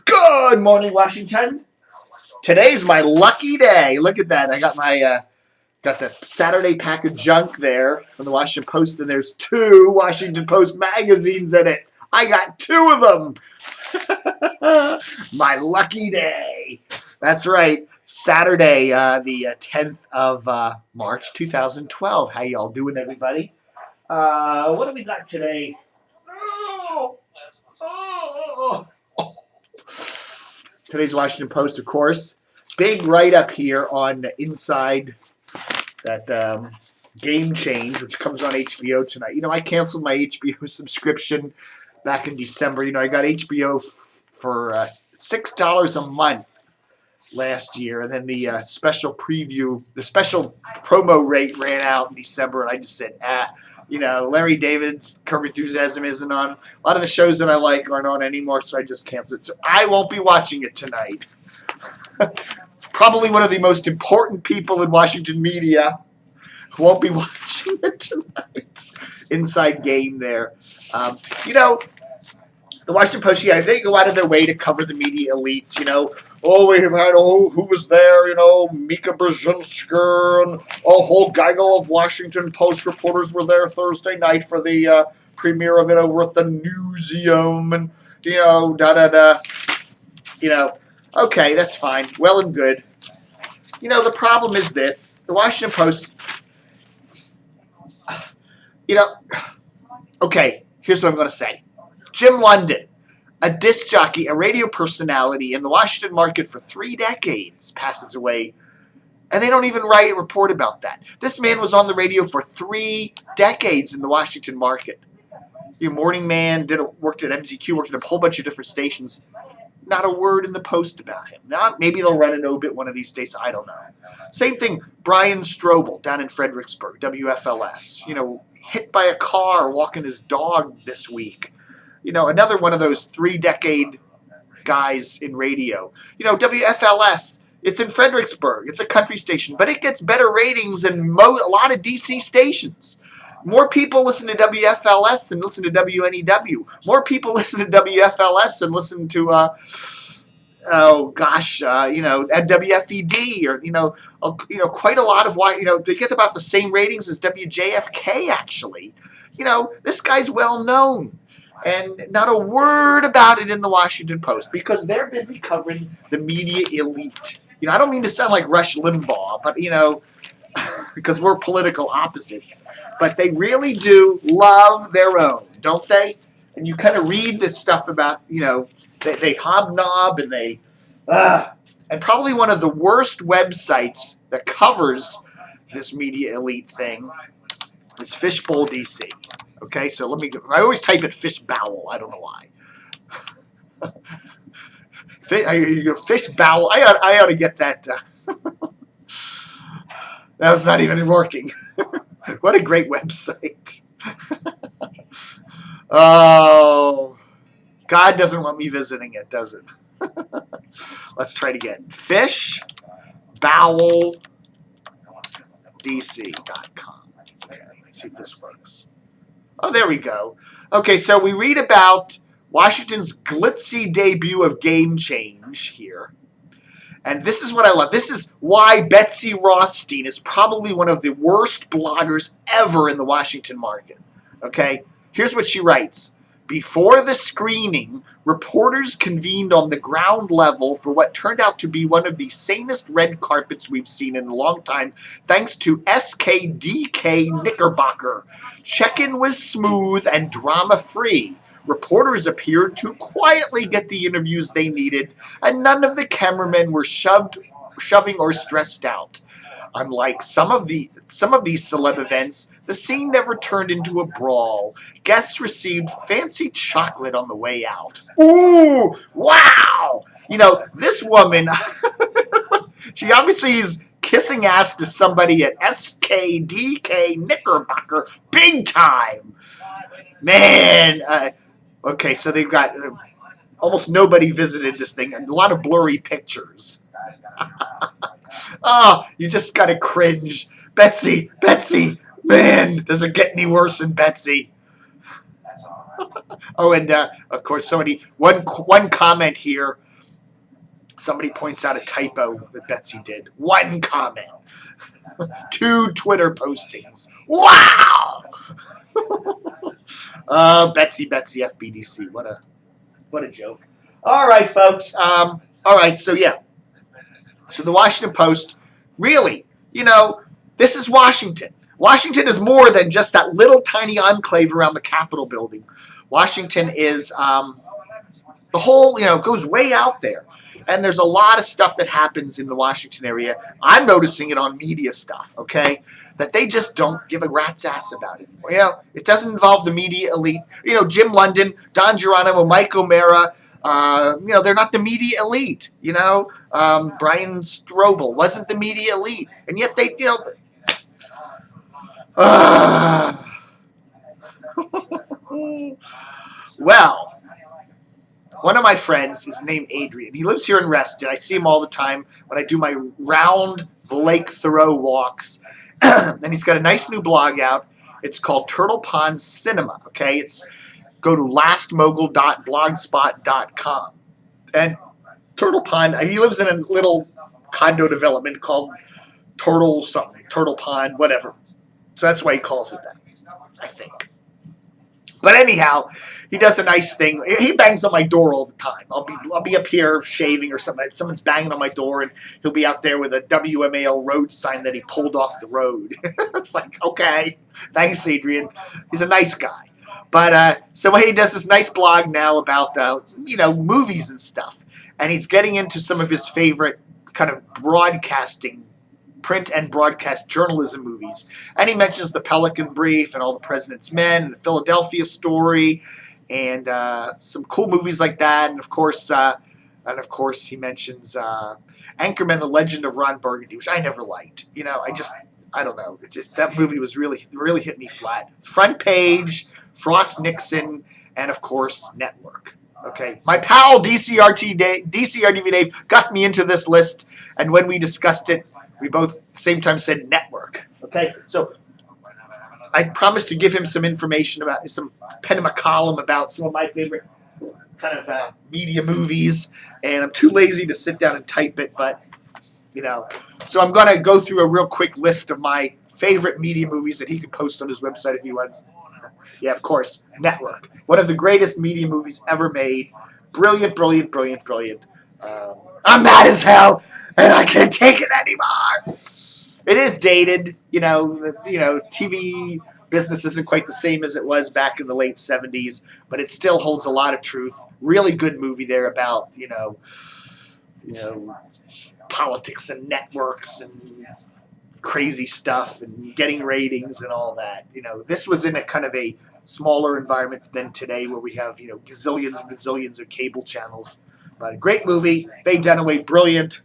Good morning, Washington. Today's my lucky day. Look at that. I got my got the Saturday pack of junk there from the Washington Post, and there's 2 Washington Post magazines in it. I got 2 of them. My lucky day. That's right. Saturday, the 10th of March, 2012. How y'all doing, everybody? What do we got today? Oh. Today's Washington Post, of course. Big write-up here on Inside that Game Change, which comes on HBO tonight. You know, I canceled my HBO subscription back in December. You know, I got HBO for $6 a month last year, and then the special preview, the special promo rate ran out in December, and I just said, you know, Larry David's Curb Enthusiasm isn't on. A lot of the shows that I like aren't on anymore, so I just canceled it. So I won't be watching it tonight. Probably one of the most important people in Washington media who won't be watching it tonight. Inside game there. You know, the Washington Post, I think, go out of their way to cover the media elites, you know. Oh, we have had, who was there, you know, Mika Brzezinski and a whole gaggle of Washington Post reporters were there Thursday night for the premiere of it over at the Newseum and, you know, da-da-da. You know, okay, that's fine. Well and good. You know, the problem is this. The Washington Post, you know, okay, here's what I'm going to say. Jim London, a disc jockey, a radio personality in the Washington market for 3 decades, passes away, and they don't even write a report about that. This man was on the radio for 3 decades in the Washington market. Your morning man, worked at MZQ, worked at a whole bunch of different stations. Not a word in the Post about him. Now, maybe they'll run an obit one of these days. I don't know. Same thing, Brian Strobel down in Fredericksburg, WFLS. You know, hit by a car walking his dog this week. You know, another one of those 3-decade guys in radio. You know, WFLS, it's in Fredericksburg. It's a country station, but it gets better ratings than a lot of DC stations. More people listen to WFLS than listen to WNEW. More people listen to WFLS than listen to, you know, at WFED or, you know, quite a lot of, you know, they get about the same ratings as WJFK, actually. You know, this guy's well known. And not a word about it in the Washington Post because they're busy covering the media elite. You know, I don't mean to sound like Rush Limbaugh, but, you know, because we're political opposites. But they really do love their own, don't they? And you kind of read this stuff about, you know, they hobnob and they, and probably one of the worst websites that covers this media elite thing is FishbowelDC. Okay, so I always type it Fishbowel. I don't know why. Fishbowel. I ought to get that. That was not even working. What a great website. Oh, God doesn't want me visiting it, does it? Let's try it again. FishbowelDC.com. Okay, let's see if this works. Oh, there we go. Okay, so we read about Washington's glitzy debut of Game Change here. And this is what I love. This is why Betsy Rothstein is probably one of the worst bloggers ever in the Washington market. Okay, here's what she writes. Before the screening, reporters convened on the ground level for what turned out to be one of the sanest red carpets we've seen in a long time, thanks to SKDK Knickerbocker. Check-in was smooth and drama-free. Reporters appeared to quietly get the interviews they needed, and none of the cameramen were shoving or stressed out. Unlike some of these celeb events, the scene never turned into a brawl. Guests received fancy chocolate on the way out. Ooh, wow! You know, this woman, she obviously is kissing ass to somebody at SKDK Knickerbocker big time. Man, okay, so they've got almost nobody visited this thing, and a lot of blurry pictures. Oh, you just gotta cringe. Betsy, man, does it get any worse than Betsy? Oh, and of course, one comment here. Somebody points out a typo that Betsy did. One comment. 2 Twitter postings. Wow! Betsy FBDC. What a joke. All right, folks. All right, so yeah. So the Washington Post, really, this is Washington. Washington is more than just that little tiny enclave around the Capitol building. Washington is the whole, goes way out there. And there's a lot of stuff that happens in the Washington area. I'm noticing it on media stuff, okay, that they just don't give a rat's ass about it anymore. It doesn't involve the media elite. Jim London, Don Geronimo, Mike O'Mara, they're not the media elite. Brian Strobel wasn't the media elite. And yet they, well, one of my friends is named Adrian. He lives here in Reston. I see him all the time when I do my round Lake Thoreau walks. And he's got a nice new blog out. It's called Turtle Pond Cinema. Okay, go to lastmogul.blogspot.com. And Turtle Pond, he lives in a little condo development called Turtle Pond, whatever. So that's why he calls it that, I think. But anyhow, he does a nice thing. He bangs on my door all the time. I'll be up here shaving or something. Someone's banging on my door, and he'll be out there with a WMAL road sign that he pulled off the road. It's like, okay, thanks, Adrian. He's a nice guy. But so he does this nice blog now about movies and stuff, and he's getting into some of his favorite kind of broadcasting, print and broadcast journalism movies. And he mentions The Pelican Brief and All the President's Men and The Philadelphia Story and some cool movies like that. And of course he mentions Anchorman: The Legend of Ron Burgundy, which I never liked. I don't know. It's just that movie was really hit me flat. Front Page, Frost Nixon, and of course Network. Okay, my pal DCRDV Dave got me into this list, and when we discussed it, we both at the same time said Network. Okay, so I promised to give him some information about pen him a column about some of my favorite kind of media movies, and I'm too lazy to sit down and type it, but so I'm going to go through a real quick list of my favorite media movies that he can post on his website if he wants. Yeah, of course, Network. One of the greatest media movies ever made. Brilliant, brilliant, brilliant, brilliant. I'm mad as hell, and I can't take it anymore. It is dated. TV business isn't quite the same as it was back in the late 70s, but it still holds a lot of truth. Really good movie there about, politics and networks and crazy stuff and getting ratings and all that. This was in a kind of a smaller environment than today where we have, gazillions and gazillions of cable channels. But a great movie. Faye Dunaway, brilliant.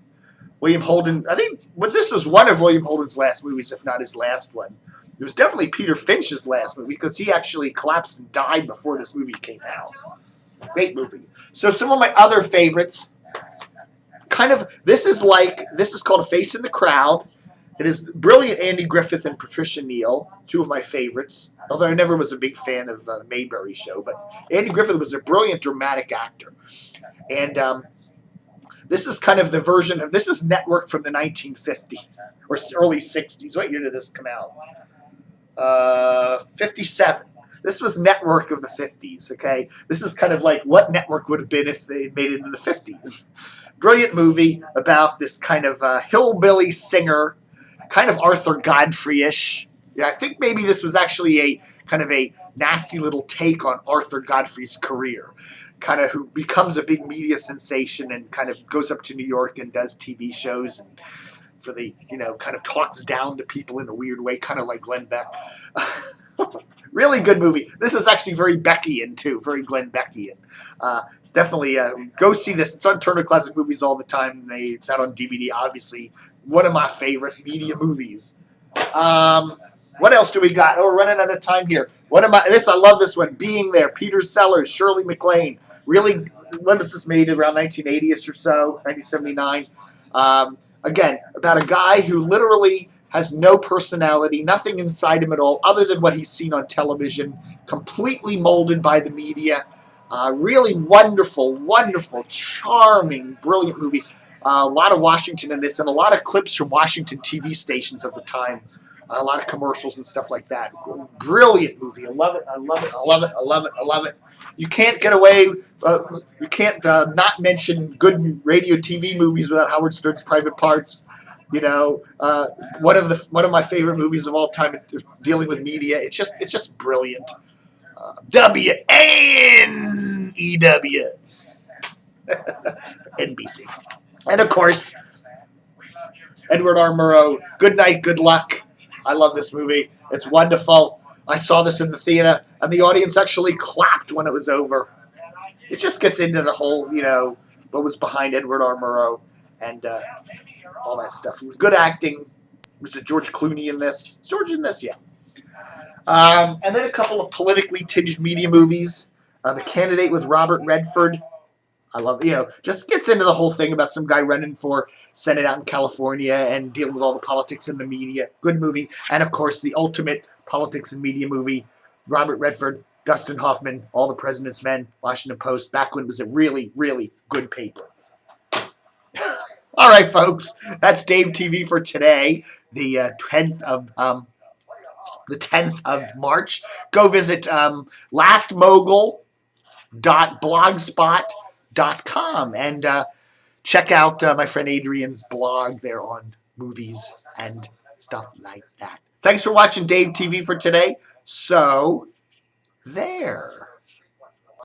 William Holden, I think this was one of William Holden's last movies, if not his last one. It was definitely Peter Finch's last movie because he actually collapsed and died before this movie came out. Great movie. So some of my other favorites, this is called A Face in the Crowd. It is brilliant Andy Griffith and Patricia Neal, two of my favorites, although I never was a big fan of the Mayberry Show, but Andy Griffith was a brilliant dramatic actor. And this is kind of the version of, this is Network from the 1950s or early 60s. What year did this come out? 57. This was Network of the 50s, okay? This is kind of like what Network would have been if they made it in the 50s. Brilliant movie about this kind of hillbilly singer, kind of Arthur Godfrey-ish. Yeah, I think maybe this was actually a kind of a nasty little take on Arthur Godfrey's career, kind of who becomes a big media sensation and kind of goes up to New York and does TV shows and for the, kind of talks down to people in a weird way, kind of like Glenn Beck. Really good movie. This is actually very Beckian, too, very Glenn Beckian. Definitely go see this. It's on Turner Classic Movies all the time. It's out on DVD, obviously. One of my favorite media movies. What else do we got? Oh, we're running out of time here. I love this one. Being There, Peter Sellers, Shirley MacLaine. Really, when was this made? Around 1980-ish or so, 1979. Again, about a guy who literally has no personality, nothing inside him at all other than what he's seen on television, completely molded by the media. Really wonderful, wonderful, charming, brilliant movie. A lot of Washington in this, and a lot of clips from Washington TV stations of the time. A lot of commercials and stuff like that. Brilliant movie. I love it. I love it. I love it. I love it. I love it. You can't get away. You can't not mention good radio TV movies without Howard Stern's Private Parts. You know, one of my favorite movies of all time dealing with media. It's just brilliant. WNEW. NBC. And of course, Edward R. Murrow, Good Night, Good Luck. I love this movie. It's wonderful. I saw this in the theater, and the audience actually clapped when it was over. It just gets into the whole, what was behind Edward R. Murrow and all that stuff. It was good acting. Was it George Clooney in this? George in this, yeah. And then a couple of politically tinged media movies. The Candidate with Robert Redford. I love, just gets into the whole thing about some guy running for Senate out in California and dealing with all the politics in the media. Good movie. And, of course, the ultimate politics and media movie, Robert Redford, Dustin Hoffman, All the President's Men, Washington Post, back when it was a really, really good paper. All right, folks, that's Dave TV for today, the 10th of March. Go visit lastmogul.blogspot.com and check out my friend Adrian's blog there on movies and stuff like that. Thanks for watching Dave TV for today. So, there.